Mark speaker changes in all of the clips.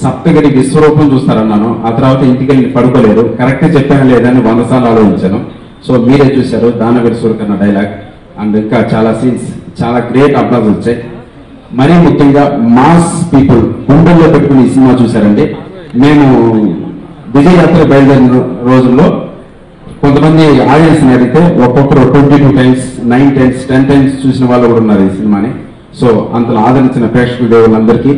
Speaker 1: సప్తగిరి విశ్వరూపం చూస్తారన్నాను. ఆ తర్వాత ఇంటికి వెళ్ళి పడుకోలేదు. కరెక్ట్ చెప్పాను లేదని 100 సార్లు ఆలోచించాను. సో మీరే చూశారు దానవీర సూరకర్ణ డైలాగ్ అండ్ ఇంకా చాలా సీన్స్, చాలా గ్రేట్ అప్లాజ్ వచ్చాయి. మరీ ముఖ్యంగా మాస్ పీపుల్ గుండెల్లో పెట్టుకుని ఈ సినిమా చూశారండి. మేము విజయయాత్ర బయలుదేరిన రోజుల్లో కొంతమంది ఆడియన్స్ అడిగితే ఒక్కొక్కరు 22 టైమ్స్, 9 టైమ్స్, 10 టైమ్స్ చూసిన వాళ్ళు కూడా ఉన్నారు ఈ సినిమాని. సో అంతలో ఆదరించిన ప్రేక్షకుల దేవులందరికీ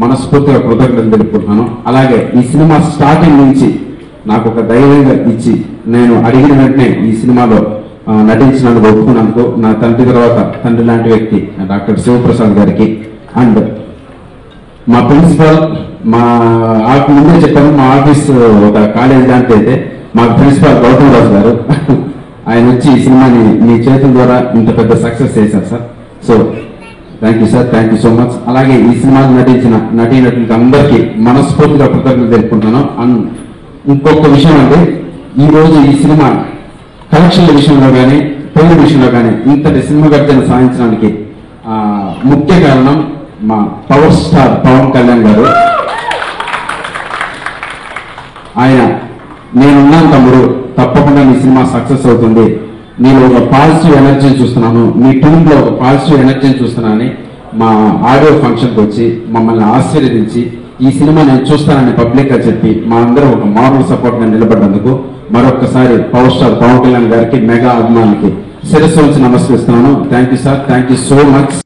Speaker 1: మనస్ఫూర్తిగా కృతజ్ఞతలు తెలుపుకుంటున్నాను. అలాగే ఈ సినిమా స్టార్టింగ్ నుంచి నాకు ఒక ధైర్యంగా ఇచ్చి నేను అడిగిన వెంటనే ఈ సినిమాలో నటించినందుకు ఒప్పుకున్నందుకు నా తండ్రి తర్వాత తండ్రి లాంటి వ్యక్తి డాక్టర్ శివప్రసాద్ గారికి అండ్ మా ప్రిన్సిపల్, ముందే చెప్పాను మా ఆఫీస్ ఒక కాలేజ్ లాంటి అయితే మాకు ప్రిన్సిపల్ గౌతమ్ రాజు గారు ఆయన వచ్చి ఈ సినిమాని మీ చేతుల ద్వారా ఇంత పెద్ద సక్సెస్ చేశారు sir. So thank you sir, thank you so much. అలాగే ఈ సినిమాలో నటించిన నటీనటులకు అందరికీ మనస్ఫూర్తిగా కృతజ్ఞతలు తెలుపుకుంటున్నాను. అండ్ ఇంకొక విషయం అండి, ఈ రోజు ఈ సినిమా కలెక్షన్ల విషయంలో కానీ పేరు విషయంలో కానీ ఇంతటి సినిమా గర్జన సాధించడానికి ముఖ్య కారణం మా పవర్ స్టార్ పవన్ కళ్యాణ్ గారు. ఆయన నేనున్నాను తమ్ముడు, తప్పకుండా మీ సినిమా సక్సెస్ అవుతుంది, నేను ఒక పాజిటివ్ ఎనర్జీని చూస్తున్నాను, మీ టీంలో ఒక పాజిటివ్ ఎనర్జీని చూస్తున్నానని మా ఆడియో ఫంక్షన్కి వచ్చి మమ్మల్ని ఆశీర్వదించి ఈ సినిమా నేను చూస్తానని పబ్లిక్ గా చెప్పి మా అందరూ ఒక మారల్ సపోర్ట్ గా నిలబడ్డందుకు మరొకసారి పవర్ స్టార్ పవన్ కళ్యాణ్ గారికి మెగా అభిమానులకి శిరస్సు ఉంచి నమస్కరిస్తున్నాను. Thank you sir, thank you so much.